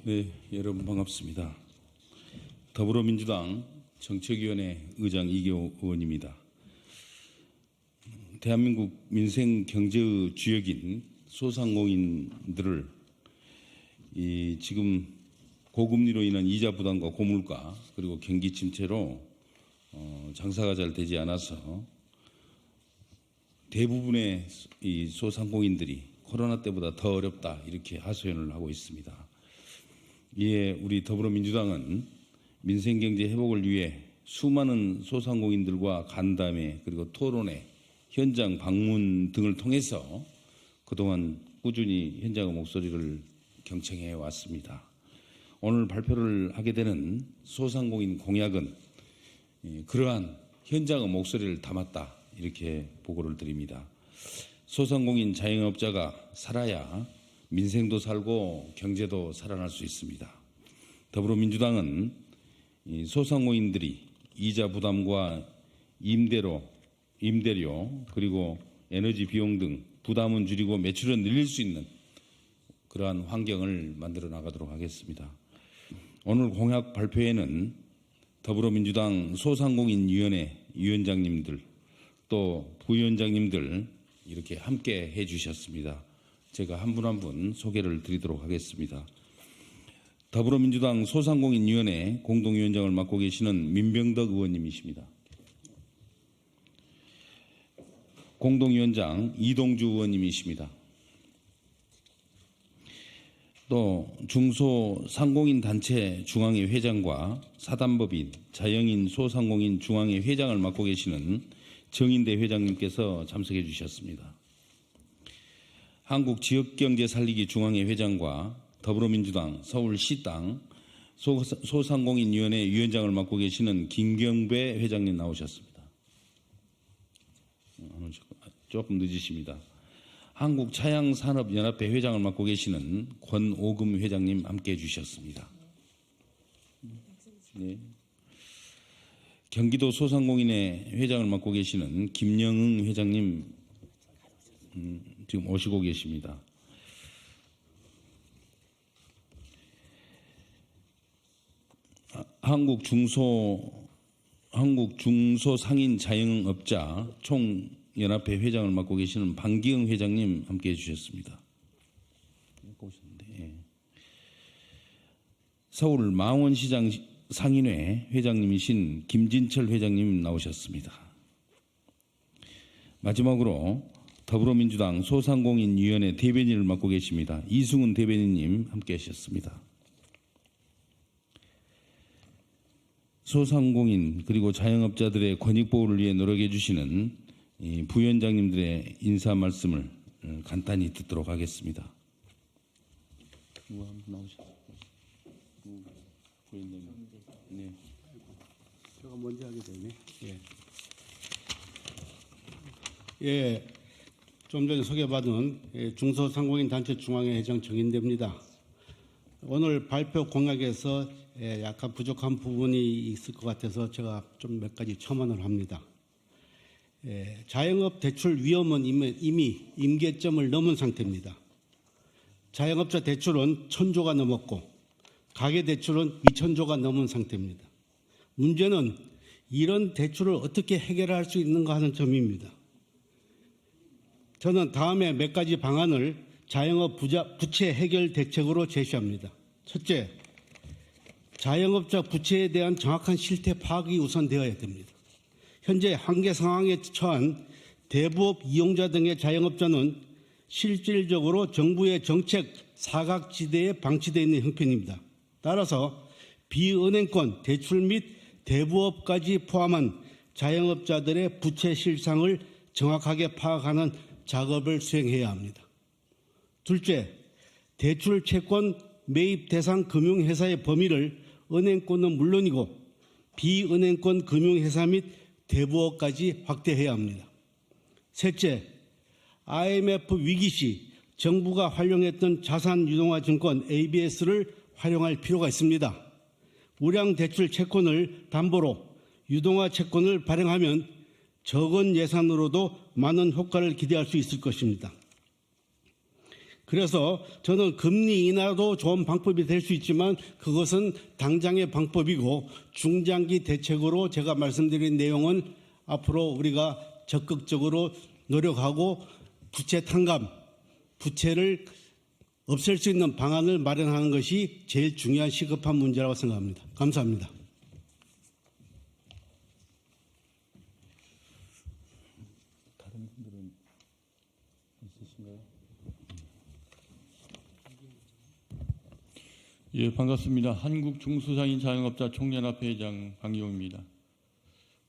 네, 여러분 반갑습니다. 더불어민주당 정책위원회 의장 이계호 의원입니다. 대한민국 민생 경제의 주역인 소상공인들을 지금 고금리로 인한 이자 부담과 고물가 그리고 경기 침체로 장사가 잘 되지 않아서 대부분의 이 소상공인들이 코로나 때보다 더 어렵다 이렇게 하소연을 하고 있습니다. 이에 우리 더불어민주당은 민생경제 회복을 위해 수많은 소상공인들과 간담회 그리고 토론회, 현장 방문 등을 통해서 그동안 꾸준히 현장의 목소리를 경청해 왔습니다. 오늘 발표를 하게 되는 소상공인 공약은 그러한 현장의 목소리를 담았다 이렇게 보고를 드립니다. 소상공인 자영업자가 살아야 민생도 살고 경제도 살아날 수 있습니다. 더불어민주당은 소상공인들이 이자 부담과 임대료 그리고 에너지 비용 등 부담은 줄이고 매출은 늘릴 수 있는 그러한 환경을 만들어 나가도록 하겠습니다. 오늘 공약 발표에는 더불어민주당 소상공인위원회 위원장님들 또 부위원장님들 이렇게 함께 해주셨습니다. 제가 한 분 한 분 소개를 드리도록 하겠습니다. 더불어민주당 소상공인위원회 공동위원장을 맡고 계시는 민병덕 의원님이십니다. 공동위원장 이동주 의원님이십니다. 또 중소상공인단체 중앙회 회장과 사단법인 자영인 소상공인 중앙회 회장을 맡고 계시는 정인대 회장님께서 참석해 주셨습니다. 한국지역경제살리기 중앙회 회장과 더불어민주당 서울시당 소상공인위원회 위원장을 맡고 계시는 김경배 회장님 나오셨습니다. 조금 늦으십니다. 한국차양산업연합회 회장을 맡고 계시는 권오금 회장님 함께해 주셨습니다. 네. 경기도 소상공인회 회장을 맡고 계시는 김영흥 회장님 지금 오시고 계십니다. 한국중소상인 자영업자 총연합회 회장을 맡고 계시는 방기흥 회장님 함께해 주셨습니다. 서울 망원시장 상인회 회장님이신 김진철 회장님 나오셨습니다. 마지막으로 더불어민주당 소상공인위원회 대변인을 맡고 계십니다. 이승훈 대변인님 함께 하셨습니다. 소상공인 그리고 자영업자들의 권익보호를 위해 노력해 주시는 부위원장님들의 인사 말씀을 간단히 듣도록 하겠습니다. 누구 한분 나오셨어요? 부위원장님. 네. 제가 먼저 하게 되네. 예. 좀 전에 소개받은 중소상공인 단체 중앙회 회장 정인대입니다. 오늘 발표 공약에서 약간 부족한 부분이 있을 것 같아서 제가 좀 몇 가지 첨언을 합니다. 자영업 대출 위험은 이미 임계점을 넘은 상태입니다. 자영업자 대출은 1,000조가 넘었고 가계대출은 2,000조가 넘은 상태입니다. 문제는 이런 대출을 어떻게 해결할 수 있는가 하는 점입니다. 저는 다음에 몇 가지 방안을 자영업 부채 해결 대책으로 제시합니다. 첫째, 자영업자 부채에 대한 정확한 실태 파악이 우선되어야 됩니다. 현재 한계 상황에 처한 대부업 이용자 등의 자영업자는 실질적으로 정부의 정책 사각지대에 방치되어 있는 형편입니다. 따라서 비은행권, 대출 및 대부업까지 포함한 자영업자들의 부채 실상을 정확하게 파악하는 작업을 수행해야 합니다. 둘째, 대출 채권 매입 대상 금융회사의 범위를 은행권은 물론이고 비은행권 금융회사 및 대부업까지 확대해야 합니다. 셋째, IMF 위기 시 정부가 활용했던 자산유동화증권 ABS를 활용할 필요가 있습니다. 우량 대출 채권을 담보로 유동화 채권을 발행하면 적은 예산으로도 많은 효과를 기대할 수 있을 것입니다. 그래서 저는 금리 인하도 좋은 방법이 될 수 있지만 그것은 당장의 방법이고 중장기 대책으로 제가 말씀드린 내용은 앞으로 우리가 적극적으로 노력하고 부채 탕감, 부채를 없앨 수 있는 방안을 마련하는 것이 제일 중요한 시급한 문제라고 생각합니다. 감사합니다. 다른 분들은 있으신가요? 예, 반갑습니다. 한국중소상인 자영업자 총연합회 회장 방기용입니다.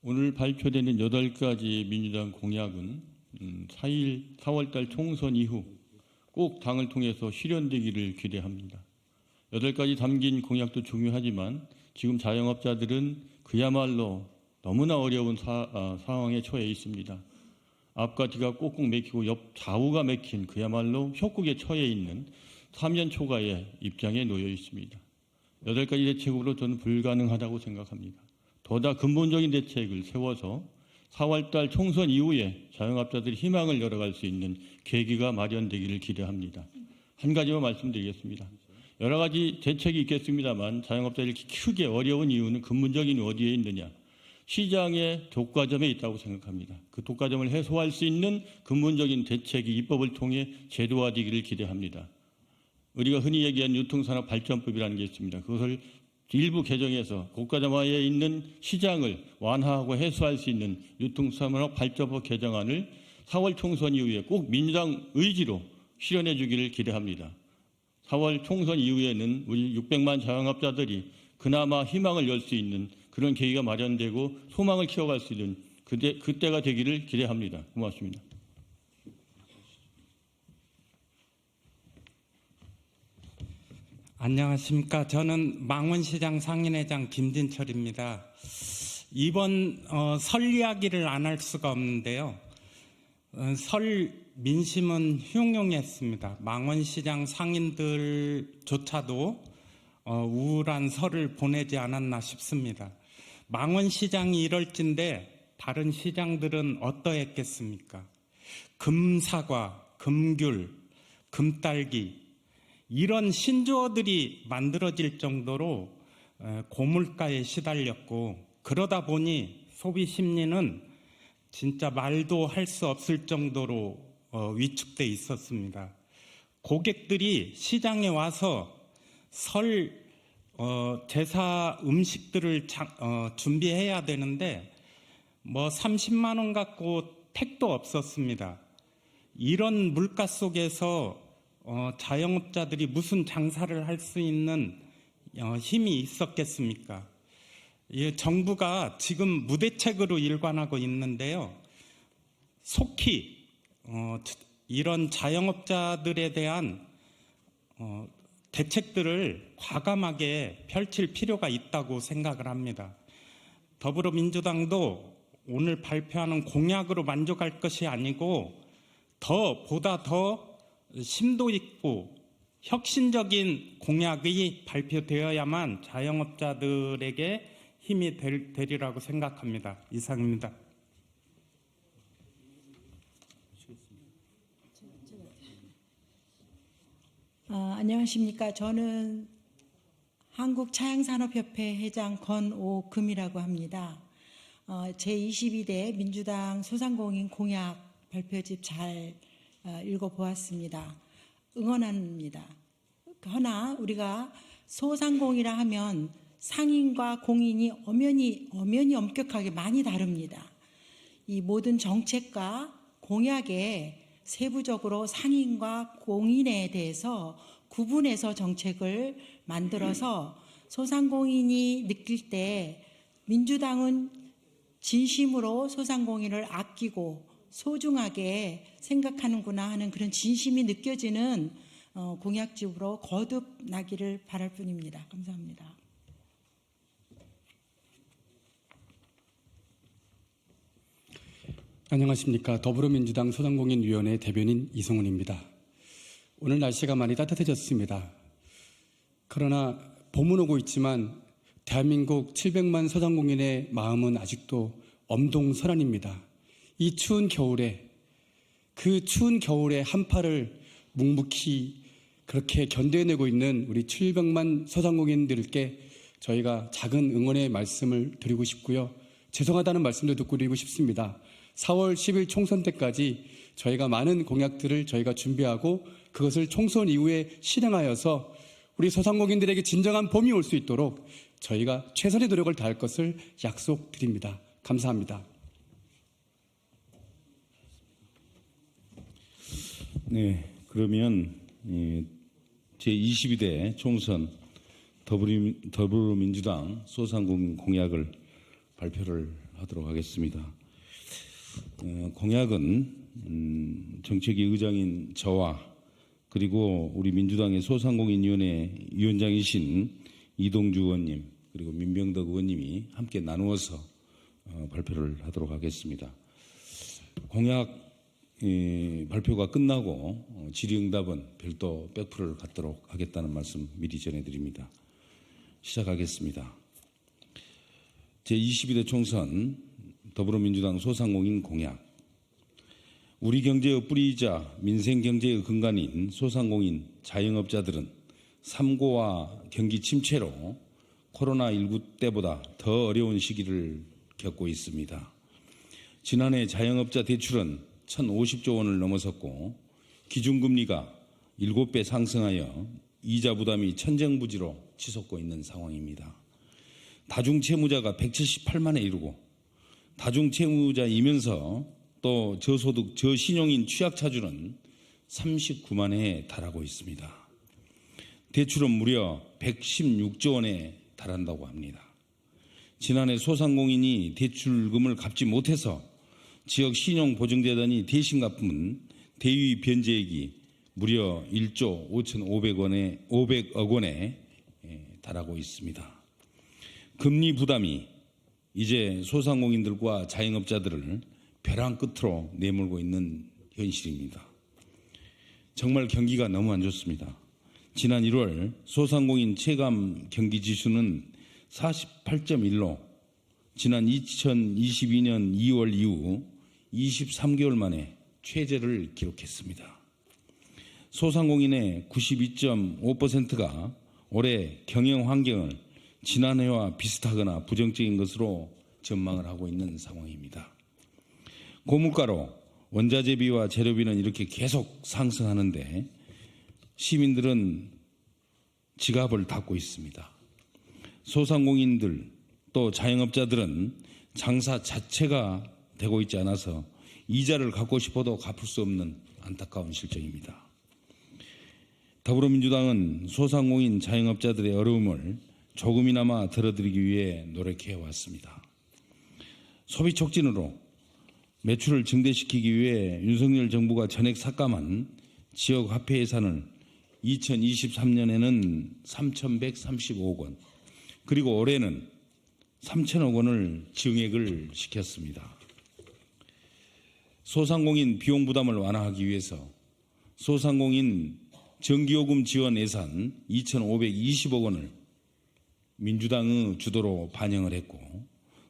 오늘 발표되는 8가지 민주당 공약은 4월달 총선 이후 꼭 당을 통해서 실현되기를 기대합니다. 8가지 담긴 공약도 중요하지만 지금 자영업자들은 그야말로 너무나 어려운 상황에 처해 있습니다. 앞과 뒤가 꼭꼭 막히고 옆 좌우가 막힌 그야말로 협곡에 처해 있는 3년 초과의 입장에 놓여 있습니다. 8가지 대책으로 저는 불가능하다고 생각합니다. 보다 근본적인 대책을 세워서 4월달 총선 이후에 자영업자들이 희망을 열어갈 수 있는 계기가 마련되기를 기대합니다. 한 가지만 말씀드리겠습니다. 여러 가지 대책이 있겠습니다만 자영업자들이 크게 어려운 이유는 근본적인 어디에 있느냐. 시장의 독과점에 있다고 생각합니다. 그 독과점을 해소할 수 있는 근본적인 대책이 입법을 통해 제도화되기를 기대합니다. 우리가 흔히 얘기하는 유통산업 발전법이라는 게 있습니다. 그것을 일부 개정해서 고가점화에 있는 시장을 완화하고 해소할 수 있는 유통산업 발전법 개정안을 4월 총선 이후에 꼭 민주당 의지로 실현해 주기를 기대합니다. 4월 총선 이후에는 우리 600만 자영업자들이 그나마 희망을 열 수 있는 그런 계기가 마련되고 소망을 키워갈 수 있는 그때가 되기를 기대합니다. 고맙습니다. 안녕하십니까. 저는 망원시장 상인회장 김진철입니다. 이번 설 이야기를 안 할 수가 없는데요. 설 민심은 흉흉했습니다. 망원시장 상인들조차도 우울한 설을 보내지 않았나 싶습니다. 망원시장이 이럴진데 다른 시장들은 어떠했겠습니까? 금사과, 금귤, 금딸기 이런 신조어들이 만들어질 정도로 고물가에 시달렸고 그러다 보니 소비 심리는 진짜 말도 할 수 없을 정도로 위축돼 있었습니다. 고객들이 시장에 와서 설 제사 음식들을 준비해야 되는데 뭐 30만 원 갖고 택도 없었습니다. 이런 물가 속에서 자영업자들이 무슨 장사를 할 수 있는 힘이 있었겠습니까? 예, 정부가 지금 무대책으로 일관하고 있는데요. 속히 이런 자영업자들에 대한 대책들을 과감하게 펼칠 필요가 있다고 생각을 합니다. 더불어민주당도 오늘 발표하는 공약으로 만족할 것이 아니고 보다 더 심도 있고 혁신적인 공약이 발표되어야만 자영업자들에게 힘이 되리라고 생각합니다. 이상입니다. 안녕하십니까. 저는 한국차양산업협회 회장 권오금이라고 합니다. 제22대 민주당 소상공인 공약 발표집 잘 읽어보았습니다. 응원합니다. 그러나 우리가 소상공이라 하면 상인과 공인이 엄연히 엄격하게 많이 다릅니다. 이 모든 정책과 공약에 세부적으로 상인과 공인에 대해서 구분해서 정책을 만들어서 소상공인이 느낄 때 민주당은 진심으로 소상공인을 아끼고 소중하게 생각하는구나 하는 그런 진심이 느껴지는 공약집으로 거듭나기를 바랄 뿐입니다. 감사합니다. 안녕하십니까. 더불어민주당 소상공인위원회 대변인 이성훈입니다. 오늘 날씨가 많이 따뜻해졌습니다. 그러나 봄은 오고 있지만 대한민국 700만 소상공인의 마음은 아직도 엄동설한입니다. 이 추운 겨울에 한파를 묵묵히 그렇게 견뎌내고 있는 우리 700만 소상공인들께 저희가 작은 응원의 말씀을 드리고 싶고요. 죄송하다는 말씀도 듣고 드리고 싶습니다. 4월 10일 총선 때까지 저희가 많은 공약들을 저희가 준비하고 그것을 총선 이후에 실행하여서 우리 소상공인들에게 진정한 봄이 올 수 있도록 저희가 최선의 노력을 다할 것을 약속드립니다. 감사합니다. 네, 그러면 제22대 총선 더불어민주당 소상공인 공약을 발표를 하도록 하겠습니다. 공약은 정책위 의장인 저와 그리고 우리 민주당의 소상공인위원회 위원장이신 이동주 의원님 그리고 민병덕 의원님이 함께 나누어서 발표를 하도록 하겠습니다. 공약 발표가 끝나고 질의응답은 별도 백프를 갖도록 하겠다는 말씀 미리 전해드립니다. 시작하겠습니다. 제22대 총선 더불어민주당 소상공인 공약. 우리 경제의 뿌리이자 민생 경제의 근간인 소상공인 자영업자들은 삼고와 경기 침체로 코로나19 때보다 더 어려운 시기를 겪고 있습니다. 지난해 자영업자 대출은 1,050조 원을 넘어섰고 기준금리가 7배 상승하여 이자 부담이 천정부지로 치솟고 있는 상황입니다. 다중채무자가 178만에 이르고 다중채무자이면서 또 저소득, 저신용인 취약차주는 39만에 달하고 있습니다. 대출은 무려 116조 원에 달한다고 합니다. 지난해 소상공인이 대출금을 갚지 못해서 지역 신용보증재단이 대신 갚은 대위 변제액이 무려 1조 500억 원에 달하고 있습니다. 금리 부담이 이제 소상공인들과 자영업자들을 벼랑 끝으로 내몰고 있는 현실입니다. 정말 경기가 너무 안 좋습니다. 지난 1월 소상공인 체감 경기 지수는 48.1로 지난 2022년 2월 이후 23개월 만에 최저를 기록했습니다. 소상공인의 92.5%가 올해 경영 환경을 지난해와 비슷하거나 부정적인 것으로 전망을 하고 있는 상황입니다. 고물가로 원자재비와 재료비는 이렇게 계속 상승하는데 시민들은 지갑을 닫고 있습니다. 소상공인들 또 자영업자들은 장사 자체가 되고 있지 않아서 이자를 갚고 싶어도 갚을 수 없는 안타까운 실정입니다. 더불어민주당은 소상공인 자영업자들의 어려움을 조금이나마 덜어드리기 위해 노력해 왔습니다. 소비 촉진으로 매출을 증대시키기 위해 윤석열 정부가 전액 삭감한 지역 화폐 예산을 2023년에는 3,135억 원, 그리고 올해는 3천억 원을 증액을 시켰습니다. 소상공인 비용 부담을 완화하기 위해서 소상공인 전기요금 지원 예산 2,520억 원을 민주당의 주도로 반영을 했고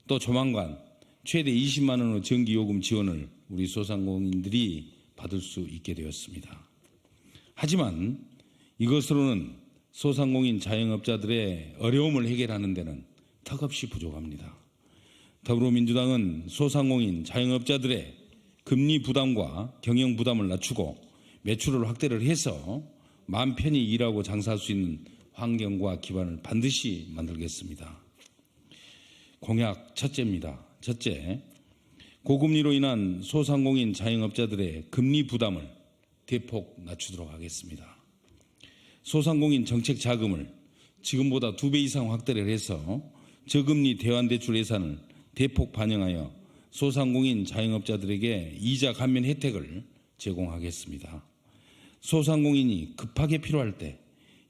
또 조만간 최대 20만 원의 전기요금 지원을 우리 소상공인들이 받을 수 있게 되었습니다. 하지만 이것으로는 소상공인 자영업자들의 어려움을 해결하는 데는 턱없이 부족합니다. 더불어민주당은 소상공인 자영업자들의 금리 부담과 경영 부담을 낮추고 매출을 확대를 해서 마음 편히 일하고 장사할 수 있는 환경과 기반을 반드시 만들겠습니다. 공약 첫째입니다. 첫째, 고금리로 인한 소상공인 자영업자들의 금리 부담을 대폭 낮추도록 하겠습니다. 소상공인 정책 자금을 지금보다 2배 이상 확대를 해서 저금리 대환대출 예산을 대폭 반영하여 소상공인 자영업자들에게 이자 감면 혜택을 제공하겠습니다. 소상공인이 급하게 필요할 때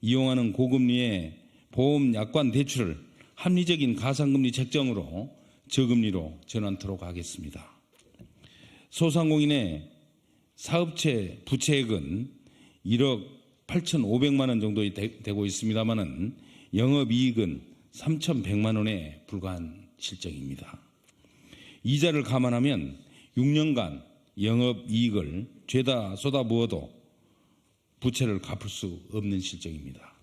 이용하는 고금리의 보험 약관 대출을 합리적인 가상금리 책정으로 저금리로 전환토록 하겠습니다. 소상공인의 사업체 부채액은 1억 8,500만 원 정도 되고 있습니다만은 영업이익은 3,100만 원에 불과한 실정입니다. 이자를 감안하면 6년간 영업이익을 죄다 쏟아부어도 부채를 갚을 수 없는 실정입니다.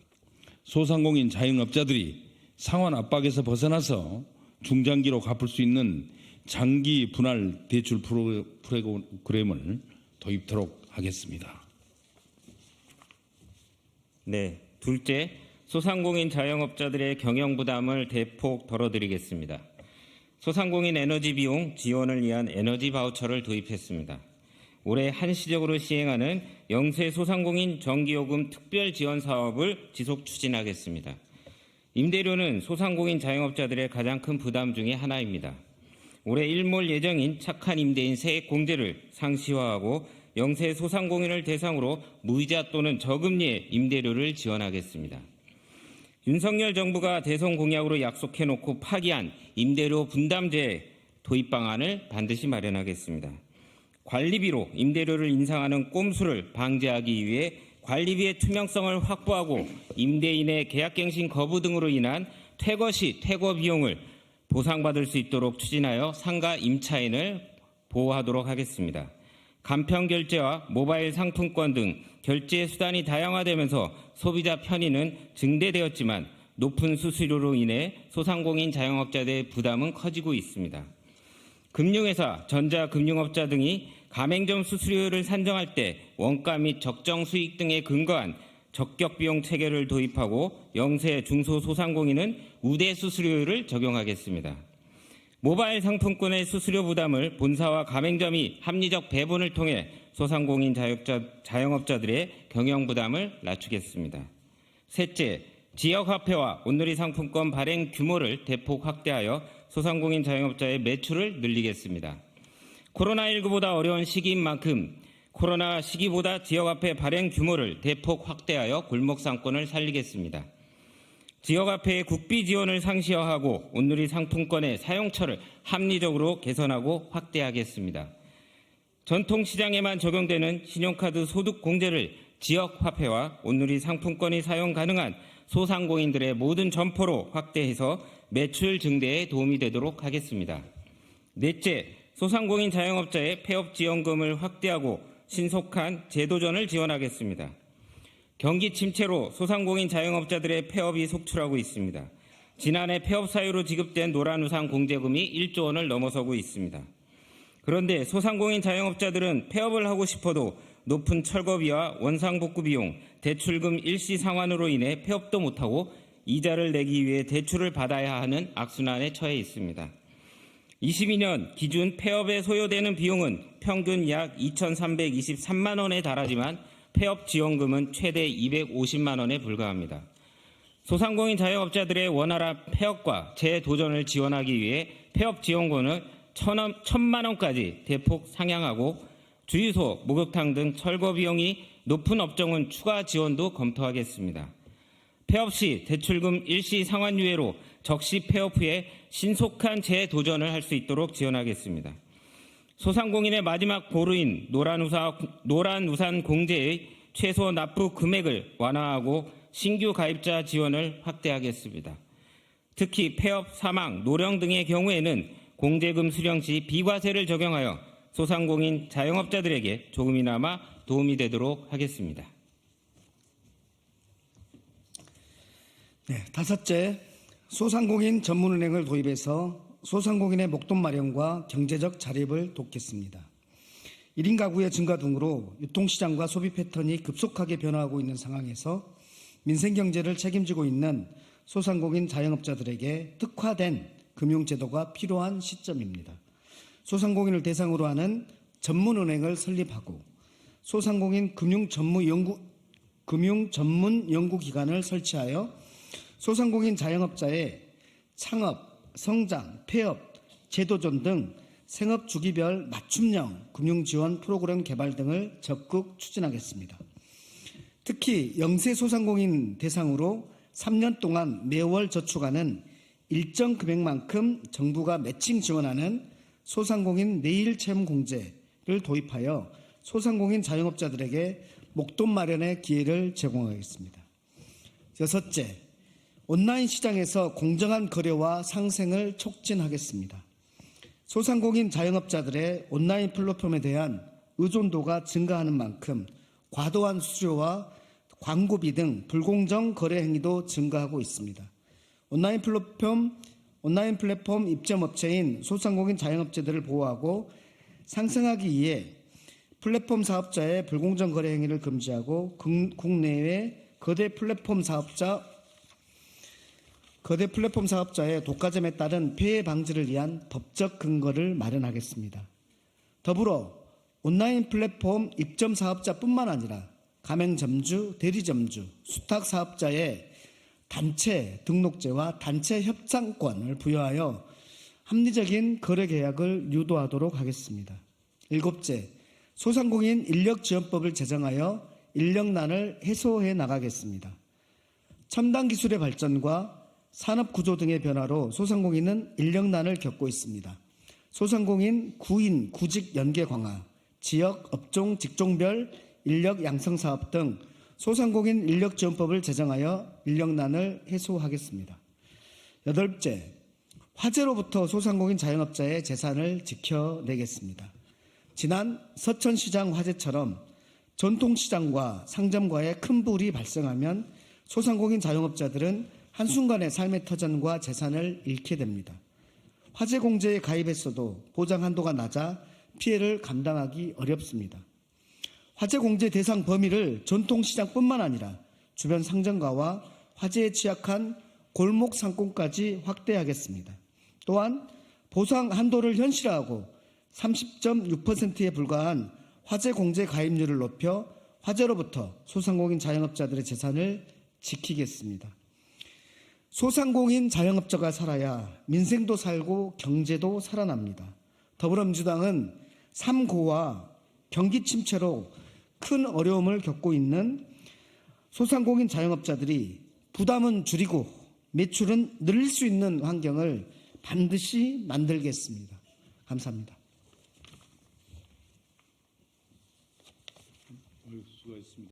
소상공인 자영업자들이 상환 압박에서 벗어나서 중장기로 갚을 수 있는 장기 분할 대출 프로그램을 도입토록 하겠습니다. 네, 둘째, 소상공인 자영업자들의 경영 부담을 대폭 덜어드리겠습니다. 소상공인 에너지 비용 지원을 위한 에너지 바우처를 도입했습니다. 올해 한시적으로 시행하는 영세 소상공인 전기요금 특별 지원 사업을 지속 추진하겠습니다. 임대료는 소상공인 자영업자들의 가장 큰 부담 중에 하나입니다. 올해 일몰 예정인 착한 임대인 세액 공제를 상시화하고 영세 소상공인을 대상으로 무이자 또는 저금리의 임대료를 지원하겠습니다. 윤석열 정부가 대선 공약으로 약속해놓고 파기한 임대료 분담제 도입 방안을 반드시 마련하겠습니다. 관리비로 임대료를 인상하는 꼼수를 방지하기 위해 관리비의 투명성을 확보하고 임대인의 계약갱신 거부 등으로 인한 퇴거 시 퇴거 비용을 보상받을 수 있도록 추진하여 상가 임차인을 보호하도록 하겠습니다. 간편결제와 모바일 상품권 등 결제 수단이 다양화되면서 소비자 편의는 증대되었지만 높은 수수료로 인해 소상공인 자영업자들의 부담은 커지고 있습니다. 금융회사, 전자금융업자 등이 가맹점 수수료를 산정할 때 원가 및 적정 수익 등에 근거한 적격비용 체계를 도입하고 영세, 중소소상공인은 우대 수수료를 적용하겠습니다. 모바일 상품권의 수수료 부담을 본사와 가맹점이 합리적 배분을 통해 소상공인 자영업자들의 경영 부담을 낮추겠습니다. 셋째, 지역화폐와 온누리 상품권 발행 규모를 대폭 확대하여 소상공인 자영업자의 매출을 늘리겠습니다. 코로나19보다 어려운 시기인 만큼 코로나 시기보다 지역화폐 발행 규모를 대폭 확대하여 골목상권을 살리겠습니다. 지역화폐의 국비 지원을 상시화하고 온누리 상품권의 사용처를 합리적으로 개선하고 확대하겠습니다. 전통시장에만 적용되는 신용카드 소득 공제를 지역화폐와 온누리 상품권이 사용 가능한 소상공인들의 모든 점포로 확대해서 매출 증대에 도움이 되도록 하겠습니다. 넷째, 소상공인 자영업자의 폐업지원금을 확대하고 신속한 제도전을 지원하겠습니다. 경기 침체로 소상공인 자영업자들의 폐업이 속출하고 있습니다. 지난해 폐업 사유로 지급된 노란우산 공제금이 1조 원을 넘어서고 있습니다. 그런데 소상공인 자영업자들은 폐업을 하고 싶어도 높은 철거비와 원상복구 비용, 대출금 일시 상환으로 인해 폐업도 못하고 이자를 내기 위해 대출을 받아야 하는 악순환에 처해 있습니다. 22년 기준 폐업에 소요되는 비용은 평균 약 2,323만 원에 달하지만 폐업 지원금은 최대 250만 원에 불과합니다. 소상공인 자영업자들의 원활한 폐업과 재도전을 지원하기 위해 폐업 지원금을 1,000만 원까지 대폭 상향하고 주유소, 목욕탕 등 철거 비용이 높은 업종은 추가 지원도 검토하겠습니다. 폐업 시 대출금 일시 상환 유예로 적시 폐업 후에 신속한 재도전을 할 수 있도록 지원하겠습니다. 소상공인의 마지막 보루인 노란우산 공제의 최소 납부 금액을 완화하고 신규 가입자 지원을 확대하겠습니다. 특히 폐업, 사망, 노령 등의 경우에는 공제금 수령 시 비과세를 적용하여 소상공인 자영업자들에게 조금이나마 도움이 되도록 하겠습니다. 네, 다섯째, 소상공인 전문은행을 도입해서 소상공인의 목돈 마련과 경제적 자립을 돕겠습니다. 1인 가구의 증가 등으로 유통시장과 소비 패턴이 급속하게 변화하고 있는 상황에서 민생경제를 책임지고 있는 소상공인 자영업자들에게 특화된 금융제도가 필요한 시점입니다. 소상공인을 대상으로 하는 전문은행을 설립하고 소상공인 금융 전문 연구기관을 설치하여 소상공인 자영업자의 창업, 성장, 폐업, 재도전 등 생업 주기별 맞춤형 금융지원 프로그램 개발 등을 적극 추진하겠습니다. 특히 영세 소상공인 대상으로 3년 동안 매월 저축하는 일정 금액만큼 정부가 매칭 지원하는 소상공인 내일 체험 공제를 도입하여 소상공인 자영업자들에게 목돈 마련의 기회를 제공하겠습니다. 여섯째, 온라인 시장에서 공정한 거래와 상생을 촉진하겠습니다. 소상공인 자영업자들의 온라인 플랫폼에 대한 의존도가 증가하는 만큼 과도한 수수료와 광고비 등 불공정 거래 행위도 증가하고 있습니다. 온라인 플랫폼 입점업체인 소상공인 자영업자들을 보호하고 상생하기 위해 플랫폼 사업자의 불공정 거래 행위를 금지하고 국내외 거대 플랫폼 사업자의 독과점에 따른 폐해 방지를 위한 법적 근거를 마련하겠습니다. 더불어 온라인 플랫폼 입점 사업자뿐만 아니라 가맹점주, 대리점주, 수탁사업자의 단체 등록제와 단체 협상권을 부여하여 합리적인 거래 계약을 유도하도록 하겠습니다. 7째, 소상공인 인력지원법을 제정하여 인력난을 해소해 나가겠습니다. 첨단 기술의 발전과 산업구조 등의 변화로 소상공인은 인력난을 겪고 있습니다. 소상공인 구인, 구직 연계 강화, 지역, 업종, 직종별 인력 양성 사업 등 소상공인 인력지원법을 제정하여 인력난을 해소하겠습니다. 8째, 화재로부터 소상공인 자영업자의 재산을 지켜내겠습니다. 지난 서천시장 화재처럼 전통시장과 상점과의 큰 불이 발생하면 소상공인 자영업자들은 한순간에 삶의 터전과 재산을 잃게 됩니다. 화재 공제에 가입했어도 보장 한도가 낮아 피해를 감당하기 어렵습니다. 화재 공제 대상 범위를 전통시장뿐만 아니라 주변 상점가와 화재에 취약한 골목 상권까지 확대하겠습니다. 또한 보상 한도를 현실화하고 30.6%에 불과한 화재 공제 가입률을 높여 화재로부터 소상공인 자영업자들의 재산을 지키겠습니다. 소상공인 자영업자가 살아야 민생도 살고 경제도 살아납니다. 더불어민주당은 3고와 경기 침체로 큰 어려움을 겪고 있는 소상공인 자영업자들이 부담은 줄이고 매출은 늘릴 수 있는 환경을 반드시 만들겠습니다. 감사합니다. 수고하셨습니다.